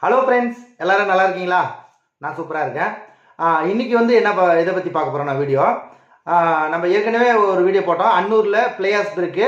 Hello friends, எல்லாரும் நல்லா இருக்கீங்களா? நான் சூப்பராக இருக்கேன். இன்னைக்கு வந்து என்ன இதை பற்றி பார்க்க போகிறோம் நான் வீடியோ. நம்ம ஏற்கனவே ஒரு வீடியோ போட்டோம். அன்னூரில் பிளேயர்ஸ் பிரேக்கு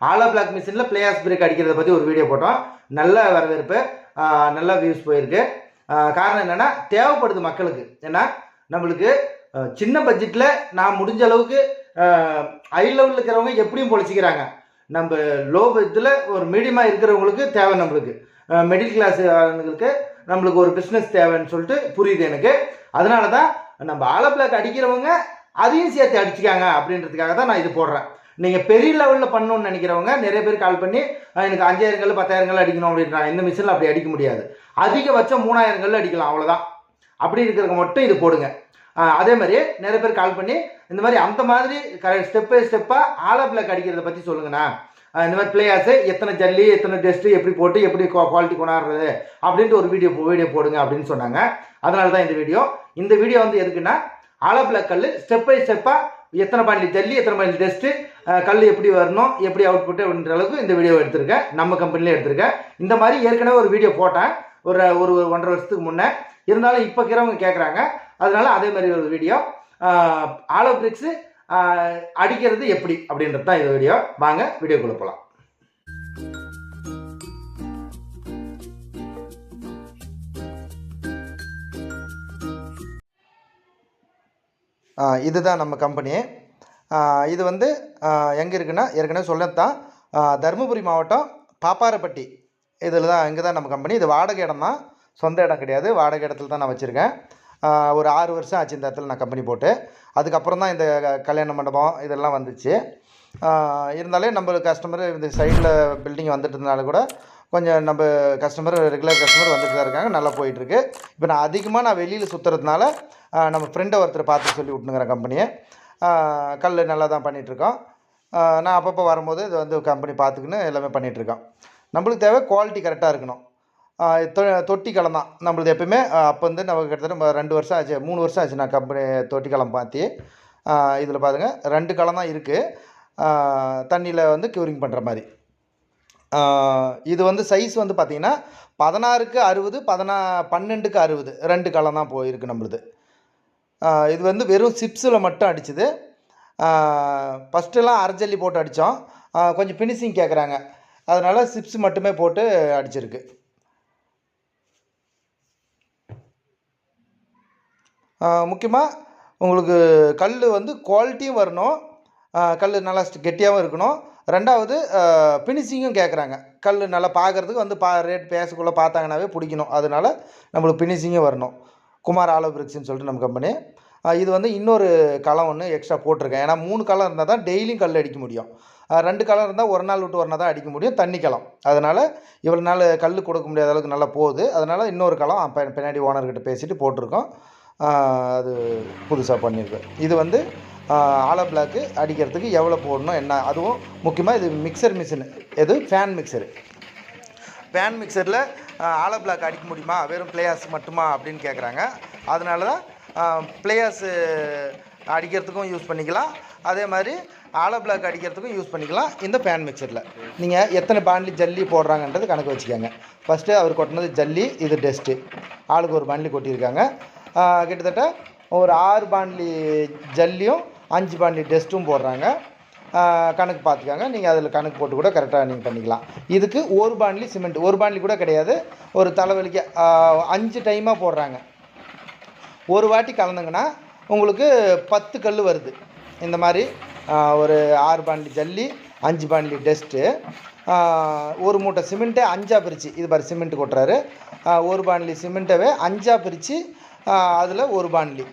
ஆலோ பிளாக் மிஷினில் பிளேயர்ஸ் பிரேக் அடிக்கிறத பற்றி ஒரு வீடியோ போட்டோம். நல்ல வரவேற்பு, நல்ல வியூஸ் போயிருக்கு. காரணம் என்னென்னா, தேவைப்படுது மக்களுக்கு. ஏன்னா நம்மளுக்கு சின்ன பட்ஜெட்டில் நான் முடிஞ்ச அளவுக்கு ஹை லெவலில் இருக்கிறவங்க எப்படியும் பொழைச்சிக்கிறாங்க. நம்ம லோ பட்ஜெட்டில் ஒரு மீடியமாக இருக்கிறவங்களுக்கு தேவை. நம்மளுக்கு மிடில் கிளாஸ் ஆளுங்களுக்கு நம்மளுக்கு ஒரு பிஸ்னஸ் தேவைன்னு சொல்லிட்டு புரியுது எனக்கு. அதனால தான் நம்ம ஆலோ பிளாக் அடிக்கிறவங்க அதையும் சேர்த்து அடிச்சுக்காங்க அப்படின்றதுக்காக தான் நான் இது போடுறேன். நீங்கள் பெரிய லெவலில் பண்ணணும்னு நினைக்கிறவங்க நிறைய பேர் கால் பண்ணி எனக்கு 5000 10,000 அடிக்கணும் அப்படின்றாங்க. இந்த மிஷினில் அப்படி அடிக்க முடியாது. அதிகபட்சம் 3000 அடிக்கலாம், அவ்வளோதான். அப்படி இருக்கிறவங்க மட்டும் இது போடுங்க. அதே மாதிரி நிறைய பேர் கால் பண்ணி இந்த மாதிரி அந்த மாதிரி ஸ்டெப் பை ஸ்டெப்பாக ஆலோ பிளாக் அடிக்கிறத பற்றி சொல்லுங்கண்ணா. இந்த மாதிரி பிளேயர்ஸு எத்தனை ஜல்லி எத்தனை டெஸ்ட்டு எப்படி போட்டு எப்படி குவாலிட்டி கொண்டாடுறது அப்படின்ட்டு ஒரு வீடியோ போடுங்க அப்படின்னு சொன்னாங்க. அதனால தான் இந்த வீடியோ வந்து எதுக்குன்னா, ஆலோ பிளாக் கல் ஸ்டெப் பை ஸ்டெப்பாக எத்தனை பாயிண்ட்லி ஜல்லி எத்தனை பாயிண்ட்லி டெஸ்ட்டு கல் எப்படி வரணும் எப்படி அவுட்புட்டு அப்படின்ற அளவுக்கு இந்த வீடியோ எடுத்திருக்கேன். நம்ம கம்பெனிலே எடுத்திருக்கேன். இந்த மாதிரி ஏற்கனவே ஒரு வீடியோ போட்டேன் ஒரு 1.5 வருஷத்துக்கு முன்னே. இருந்தாலும் இப்போ இருக்கிறவங்க கேட்குறாங்க. அதனால அதே மாதிரி ஒரு வீடியோ ஆலோ பிரிக்ஸு அடிக்கிறது எப்படி அப்படின்றது தான் இந்த வீடியோ. வாங்க வீடியோக்குள்ளே போகலாம். இதுதான் நம்ம கம்பெனி. இது வந்து எங்கே இருக்குன்னா, ஏற்கனவே சொல்லத்தான், தருமபுரி மாவட்டம் பாப்பாரப்பட்டி இதில் தான். இங்கே தான் நம்ம கம்பெனி. இது வாடகை இடம் தான், சொந்த இடம் கிடையாது. வாடகை இடத்துல தான் நான் வச்சுருக்கேன். ஒரு 6 வருஷம் ஆச்சு இந்த இடத்துல நான் கம்பெனி போட்டு. அதுக்கப்புறம் தான் இந்த கல்யாண மண்டபம் இதெல்லாம் வந்துச்சு. இருந்தாலே நம்ம கஸ்டமர் இந்த சைடில் பில்டிங் வந்துட்டு இருந்தாலும் கூட கொஞ்சம் நம்ம ரெகுலர் கஸ்டமர் வந்துட்டு தான் இருக்காங்க. நல்லா போயிட்டுருக்கு. இப்போ நான் அதிகமாக வெளியில் சுற்றுறதுனால நம்ம ஃப்ரெண்டை ஒருத்தர் பார்த்து சொல்லி விட்டுனுங்கிறேன் கம்பெனியை. கல் நல்லா தான் பண்ணிகிட்ருக்கோம். நான் அப்பப்போ வரும்போது இது வந்து கம்பெனி பார்த்துக்கின்னு எல்லாமே பண்ணிகிட்ருக்கோம். நம்மளுக்கு தேவை குவாலிட்டி கரெக்டாக இருக்கணும். தொட்டி கலம் தான் நம்மளுது எப்போயுமே. அப்போ வந்து நம்ம கிட்டத்தட்ட 2 வருஷம் ஆச்சு 3 வருஷம் ஆச்சு நான் கம்பெனி தொட்டி கலம் மாற்றி. இதில் பாருங்க 2 கலம் தான் இருக்குது. தண்ணியில் வந்து க்யூரிங் பண்ணுற மாதிரி. இது வந்து சைஸ் வந்து பார்த்திங்கன்னா 16க்கு 60 12க்கு 60 2 கலம் தான் போயிருக்கு நம்மளுது. இது வந்து வெறும் சிப்ஸில் மட்டும் அடிச்சுது. ஃபஸ்ட்டெல்லாம் அரைஜல்லி போட்டு அடித்தோம். கொஞ்சம் ஃபினிஷிங் கேட்குறாங்க. அதனால் சிப்ஸ் மட்டுமே போட்டு அடிச்சிருக்கு. முக்கியமாக உங்களுக்கு கல் வந்து குவாலிட்டியும் வரணும், கல் நல்லா கெட்டியாகவும் இருக்கணும். ரெண்டாவது ஃபினிஷிங்கும் கேட்குறாங்க. கல் நல்லா பார்க்குறதுக்கு வந்து ரேட் பேசக்குள்ளே பார்த்தாங்கனாவே பிடிக்கணும். அதனால் நம்மளுக்கு ஃபினிஷிங்கும் வரணும். குமார் ஆலோ பிரிக்ஸ்ன்னு சொல்லிட்டு நம்ம கம்பெனி. இது வந்து இன்னொரு களம் ஒன்று எக்ஸ்ட்ரா போட்டிருக்கேன். ஏன்னா 3 களம் இருந்தால் தான் டெய்லியும் கல் அடிக்க முடியும். 2 களம் இருந்தால் ஒரு நாள் விட்டு ஒரு நாள் தான் அடிக்க முடியும், தண்ணி களம். அதனால் இவ்வளோ நாள் கல் கொடுக்க முடியாத அளவுக்கு நல்லா போகுது. அதனால் இன்னொரு களம் பின்னாடி ஓனர்கிட்ட பேசிட்டு போட்டிருக்கோம். அது புதுசாக பண்ணியிருக்கோம். இது வந்து ஆலோ பிளாக்கு அடிக்கிறதுக்கு எவ்வளோ போடணும் என்ன, அதுவும் முக்கியமாக இது மிக்சர் மிஷின். எது fan mixture. Fan மிக்சரில் hollow block அடிக்க முடியுமா, வெறும் பிளேயர்ஸ் மட்டுமா அப்படின்னு கேட்குறாங்க. அதனால தான் பிளேயர்ஸு அடிக்கிறதுக்கும் யூஸ் பண்ணிக்கலாம், அதே மாதிரி ஆலோ பிளாக் அடிக்கிறதுக்கும் யூஸ் பண்ணிக்கலாம். இந்த ஃபேன் மிக்சரில் நீங்கள் எத்தனை பாண்ட்லி ஜல்லி போடுறாங்கன்றது கணக்கு வச்சுக்கோங்க. ஃபஸ்ட்டு அவர் கொட்டினது ஜல்லி, இது டெஸ்ட்டு. ஆளுக்கு ஒரு பாண்ட்லி கொட்டியிருக்காங்க. கிட்டத்தட்ட ஒரு 6 பாண்ட்லி ஜல்லியும் 5 பாண்ட்லி டெஸ்ட்டும் போடுறாங்க. கணக்கு பார்த்துக்காங்க. நீங்கள் அதில் கணக்கு போட்டு கூட கரெக்டாக நீங்கள் பண்ணிக்கலாம். இதுக்கு 1 பாண்ட்லி சிமெண்ட், 1 பாண்ட்லி கூட கிடையாது, ஒரு தலைவலிக்க 5 டைமாக போடுறாங்க. ஒரு வாட்டி கலந்துங்கன்னா உங்களுக்கு 10 கல் வருது. இந்த மாதிரி ஒரு 6 பாண்ட்லி ஜல்லி 5 பாண்ட்லி டெஸ்ட்டு, ஒரு மூட்டை சிமெண்ட்டை 5ஆக பிரித்து, இது பாரு சிமெண்ட் கொட்டுறாரு. 1 பாண்ட்லி சிமெண்ட்டவே 5ஆக பிரித்து அதில் 1 பாண்ட்லி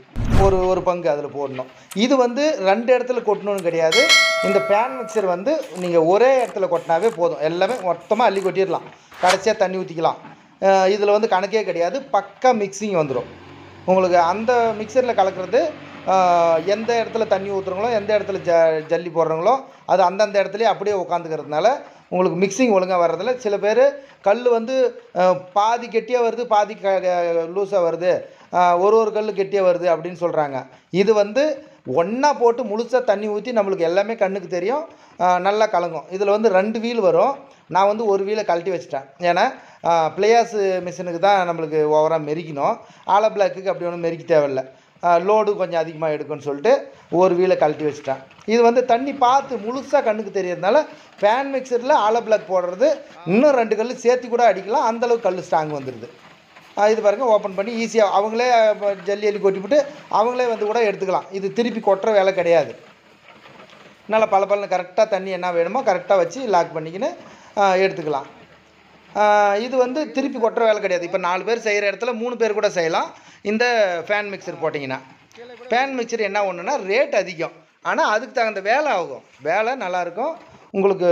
ஒரு பங்கு அதில் போடணும். இது வந்து 2 இடத்துல கொட்டணும்னு கிடையாது. இந்த பேன் மிக்சர் வந்து நீங்கள் ஒரே இடத்துல கொட்டினாவே போதும். எல்லாமே மொத்தமாக அள்ளி கொட்டிடலாம், கடைசியாக தண்ணி ஊற்றிக்கலாம். இதில் வந்து கணக்கே கிடையாது, பக்கா மிக்சிங் வந்துடும் உங்களுக்கு. அந்த மிக்சரில் கலக்கிறது எந்த இடத்துல தண்ணி ஊற்றுறங்களோ எந்த இடத்துல ஜல்லி போடுறாங்களோ அது அந்தந்த இடத்துலையே அப்படியே உட்காந்துக்கிறதுனால உங்களுக்கு மிக்சிங் ஒழுங்காக வர்றதில்ல. சில பேர் கல் வந்து பாதி கெட்டியாக வருது, பாதி லூஸாக வருது, ஒரு கல் கெட்டியாக வருது அப்படின்னு சொல்கிறாங்க. இது வந்து ஒன்றா போட்டு முழுசாக தண்ணி ஊற்றி நம்மளுக்கு எல்லாமே கண்ணுக்கு தெரியும், நல்லா கலங்கும். இதில் வந்து 2 வீல் வரும். நான் வந்து ஒரு வீலை கழட்டி வச்சுட்டேன். ஏன்னா பிளேயர்ஸ் மிஷினுக்கு தான் நம்மளுக்கு ஓவராக மெரிக்கணும். ஆலோ பிளாக்குக்கு அப்படி ஒன்றும் மெரிக்க தேவையில்லை. லோடு கொஞ்சம் அதிகமாக எடுக்கும்னு சொல்லிட்டு ஒரு வீலை கழட்டி வச்சுட்டேன். இது வந்து தண்ணி பார்த்து முழுசாக கண்ணுக்கு தெரியறதுனால ஃபேன் மிக்சரில் ஆலோ பிளாக் போடுறது இன்னும் 2 கல் சேர்த்து கூட அடிக்கலாம். அந்தளவுக்கு கல் ஸ்ட்ராங் வந்துடுது. இது பாருங்கள், ஓப்பன் பண்ணி ஈஸியாக அவங்களே ஜல்லி அள்ளி கொட்டிவிட்டு அவங்களே வந்து கூட எடுத்துக்கலாம். இது திருப்பி கொட்டுற வேலை கிடையாது. நல்லா பளபளன்னு கரெக்டாக தண்ணி என்ன வேணுமோ கரெக்டாக வச்சு லாக் பண்ணிக்கின்னு எடுத்துக்கலாம். இது வந்து திருப்பி கொட்டுற வேலை கிடையாது. இப்போ 4 பேர் செய்கிற இடத்துல 3 பேர் கூட செய்யலாம். இந்த ஃபேன் மிக்சர் போட்டிங்கன்னா ஃபேன் மிக்சர் என்ன ஒன்றுனா ரேட் அதிகம், ஆனால் அதுக்கு தகுந்த வேலை ஆகும். வேலை நல்லாயிருக்கும். உங்களுக்கு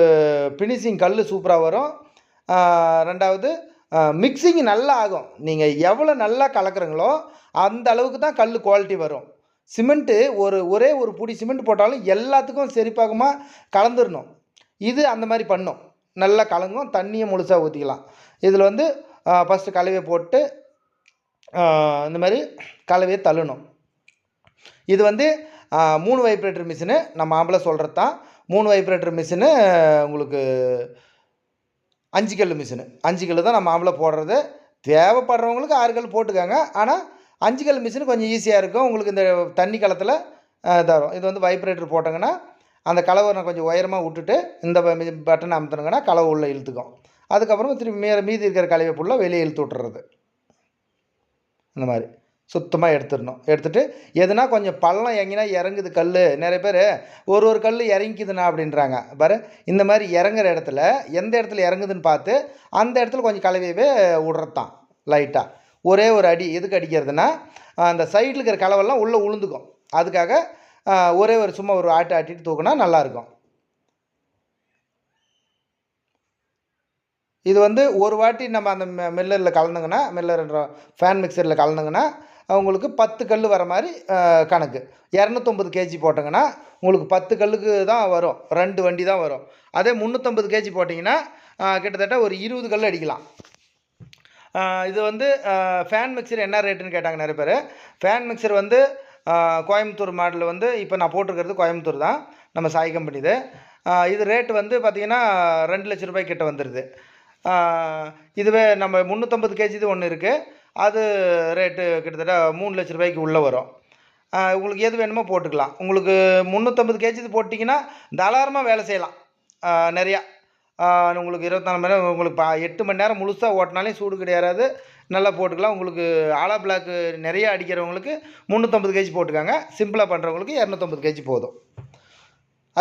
ஃபினிஷிங் கல் சூப்பராக வரும். 2வது மிக்சிங் நல்லா ஆகும். நீங்கள் எவ்வளோ நல்லா கலக்குறீங்களோ அந்த அளவுக்கு தான் கல் குவாலிட்டி வரும். சிமெண்ட்டு ஒரே ஒரு புடி சிமெண்ட் போட்டாலும் எல்லாத்துக்கும் சரிப்பாகமாக கலந்துடணும். இது அந்த மாதிரி பண்ணும். நல்லா கலங்கும். தண்ணியை முழுசாக ஊற்றிக்கலாம். இதில் வந்து ஃபஸ்ட்டு கலவையை போட்டு இந்த மாதிரி கலவையை தள்ளணும். இது வந்து 3 வைப்ரேட்டர் மிஷினு. நம்ம ஆம்பளை சொல்கிறது தான். 3 வைப்ரேட்டர் மிஷினு உங்களுக்கு 5 கல் மிஷினு. 5 கல் தான் நம்ம ஆம்பளை போடுறது. தேவைப்படுறவங்களுக்கு 6 கல் போட்டுக்காங்க. ஆனால் 5 கல் மிஷினு கொஞ்சம் ஈஸியாக இருக்கும். உங்களுக்கு இந்த தண்ணி கலத்தில் தரும். இது வந்து வைப்ரேட்டர் போட்டாங்கன்னா அந்த கலவை நான் கொஞ்சம் உயரமாக விட்டுட்டு இந்த பட்டனை அமுத்துனங்கன்னா கலவை உள்ளே இழுத்துக்கும். அதுக்கப்புறம் திருப்பி மீதி இருக்கிற கலவை ஃபுல்லாக வெளியே இழுத்து விட்டுறது. இந்த மாதிரி சுத்தமாக எடுத்துடணும். எடுத்துகிட்டு எதுனா கொஞ்சம் பள்ளம் எங்கேனா இறங்குது கல், நிறைய பேர் ஒரு கல் இறங்கிக்குதுண்ணா அப்படின்றாங்க. பாரு, இந்த மாதிரி இறங்குற இடத்துல எந்த இடத்துல இறங்குதுன்னு பார்த்து அந்த இடத்துல கொஞ்சம் கலவையவே விடுறது தான் லைட்டாக. ஒரே ஒரு அடி எதுக்கு அடிக்கிறதுனா அந்த சைடில் இருக்கிற கலவெல்லாம் உள்ளே உளுந்துக்கும். அதுக்காக ஒரே ஒரு சும்மா ஒரு ஆட்டிட்டு தூக்குனா நல்லாயிருக்கும். இது வந்து ஒரு வாட்டி நம்ம அந்த மில்லரில் கலந்துங்கன்னா, மில்லர்ன்ற ஃபேன் மிக்சரில் கலந்துங்கன்னா உங்களுக்கு 10 கல் வர மாதிரி கணக்கு. 250 கேஜி போட்டிங்கன்னா உங்களுக்கு 10 கல்லுக்கு தான் வரும். 2 வண்டி தான் வரும். அதே 350 கேஜி போட்டிங்கன்னா கிட்டத்தட்ட ஒரு 20 கல் அடிக்கலாம். இது வந்து ஃபேன் மிக்சர் என்ன ரேட்டுன்னு கேட்டாங்க நிறைய பேர். ஃபேன் மிக்சர் வந்து கோயம்புத்தூர் மாடல் வந்து இப்போ நான் போட்டிருக்கிறது கோயம்புத்தூர் தான், நம்ம சாய் கம்பெனி இது. இது ரேட்டு வந்து பார்த்திங்கன்னா 2 லட்ச ரூபாய் கிட்ட வந்துடுது. இதுவே நம்ம 350 கேஜி இது ஒன்று இருக்குது. அது ரேட்டு கிட்டத்தட்ட 3 லட்ச ரூபாய்க்கு உள்ளே வரும். உங்களுக்கு எது வேணுமோ போட்டுக்கலாம். உங்களுக்கு 350 கேஜி இது போட்டிங்கன்னா தாராளமாக வேலை செய்யலாம். நிறையா உங்களுக்கு 24 மணி நேரம், உங்களுக்கு 8 மணி நேரம் முழுசாக ஓட்டினாலே சூடு கிடையாது. நல்லா போட்டுக்கலாம். உங்களுக்கு ஆலா பிளாக்கு நிறையா அடிக்கிறவங்களுக்கு 350 கேஜி போட்டுக்காங்க. சிம்பிளாக பண்ணுறவங்களுக்கு 250 கேஜி போதும்.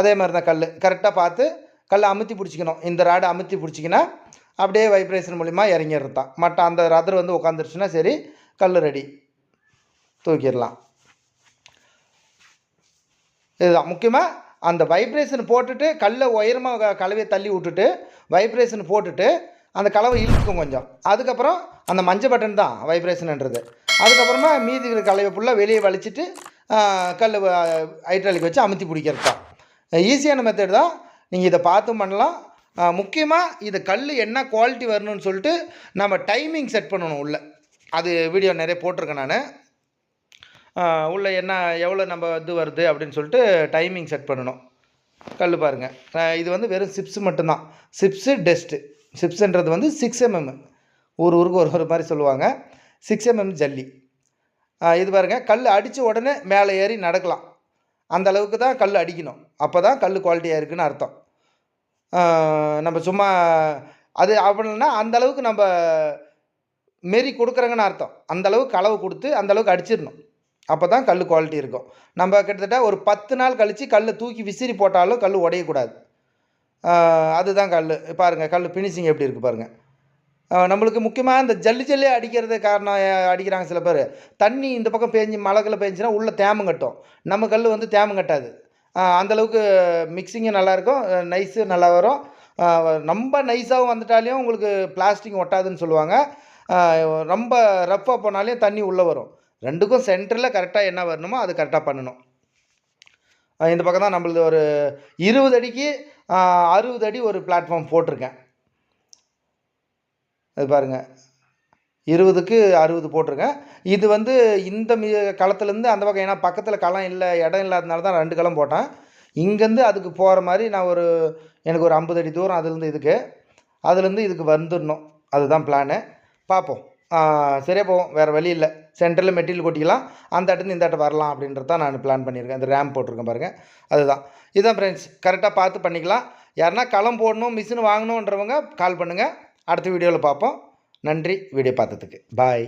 அதே மாதிரி தான் கல் கரெக்டாக பார்த்து கல் அமுத்தி பிடிச்சிக்கணும். இந்த ராடு அமுத்தி பிடிச்சிக்கினா அப்படியே வைப்ரேஷன் மூலிமா இறங்கிடுறது தான். மற்ற அந்த ரதர் வந்து உட்காந்துருச்சுன்னா சரி, கல் ரெடி, தூக்கிடலாம். இதுதான் முக்கியமாக. அந்த வைப்ரேஷன் போட்டுட்டு கல்லை உயரமாக கலவையை தள்ளி விட்டுட்டு வைப்ரேஷன் போட்டுட்டு அந்த கலவை இழுக்கும் கொஞ்சம். அதுக்கப்புறம் அந்த மஞ்சள் பட்டன் தான் வைப்ரேஷன்ன்றது. அதுக்கப்புறமா மீதி இருக்கிற கலவை ஃபுல்லாக வெளியே வலிச்சிட்டு கல் ஹைட்ராலிக் வச்சு அமுத்தி பிடிக்கிறது தான். ஈஸியான மெத்தட் தான். நீங்கள் இதை பார்த்தும் பண்ணலாம். முக்கியமாக இது கல் என்ன குவாலிட்டி வரணும்னு சொல்லிட்டு நம்ம டைமிங் செட் பண்ணணும் உள்ள. அது வீடியோ நிறைய போட்டிருக்கேன் நான். உள்ள என்ன எவ்வளோ நம்ம இது வருது அப்படின்னு சொல்லிட்டு டைமிங் செட் பண்ணணும். கல் பாருங்கள், இது வந்து வெறும் சிப்ஸு மட்டும்தான். Chips test. சிப்ஸுன்றது வந்து 6 mm. ஊருக்கு ஒரு மாதிரி சொல்லுவாங்க. 6 mm ஜல்லி. இது பாருங்கள், கல் அடித்த உடனே மேலே ஏறி நடக்கலாம். அந்த அளவுக்கு தான் கல் அடிக்கணும். அப்போ தான் கல் குவாலிட்டியாக இருக்குதுன்னு அர்த்தம். நம்ம சும்மா அது அப்படின்னா அந்தளவுக்கு நம்ம மெரி கொடுக்குறங்கன்னு அர்த்தம். அந்தளவுக்கு அளவு கொடுத்து அந்தளவுக்கு அடிச்சிடணும். அப்போ தான் கல் குவாலிட்டி இருக்கும். நம்ம கிட்டத்தட்ட ஒரு 10 நாள் கழித்து கல்லை தூக்கி விசிறி போட்டாலும் கல் உடையக்கூடாது. அதுதான் கல். பாருங்கள் கல் ஃபினிஷிங் எப்படி இருக்குது பாருங்கள். நம்மளுக்கு முக்கியமாக இந்த ஜல்லி அடிக்கிறது காரணம் அடிக்கிறாங்க சில பேர். தண்ணி இந்த பக்கம் மழைக்குள்ள பேஞ்சுன்னா உள்ளே தேமம் கட்டும். நம்ம கல் வந்து தேமம் கட்டாது. அந்தளவுக்கு மிக்சிங்கும் நல்லாயிருக்கும், நைஸு நல்லா வரும். ரொம்ப நைஸாகவும் வந்துட்டாலையும் உங்களுக்கு பிளாஸ்டிக் ஒட்டாதுன்னு சொல்லுவாங்க. ரொம்ப ரஃப்பாக போனாலையும் தண்ணி உள்ளே வரும். ரெண்டுக்கும் சென்டரில் கரெக்டாக என்ன வரணுமோ அது கரெக்டாக பண்ணணும். இந்த பக்கம் தான் நம்மளது ஒரு 20 அடிக்கு 60 அடி ஒரு பிளாட்ஃபார்ம் போட்டிருக்கேன். அது பாருங்கள், 20க்கு 60 போட்டிருக்கேன். இது வந்து இந்த களத்துலேருந்து அந்த பக்கம், ஏன்னா பக்கத்தில் களம் இல்லை, இடம் இல்லாதனால தான் 2 களம் போட்டேன். இங்கேருந்து அதுக்கு போகிற மாதிரி நான் எனக்கு ஒரு 50 அடி தூரம் அதுலேருந்து இதுக்கு. அதுலேருந்து இதுக்கு வந்துடணும். அதுதான் பிளானு. பார்ப்போம். சரியாக போவோம், வேறு வழி இல்லை. சென்டரில் மெட்டீரியல் கொட்டிக்கலாம், அந்த இடத்துல இந்த இடத்துல வரலாம் அப்படின்றது தான் நான் பிளான் பண்ணியிருக்கேன். இந்த ரேம் போட்டிருக்கேன் பாருங்கள், அதுதான். இதுதான் ஃப்ரெண்ட்ஸ், கரெக்டாக பார்த்து பண்ணிக்கலாம். யாருன்னா களம் போடணும், மிஷின் வாங்கணுன்றவங்க கால் பண்ணுங்கள். அடுத்த வீடியோவில் பார்ப்போம். நன்றி வீடியோ பார்த்ததுக்கு. பாய்.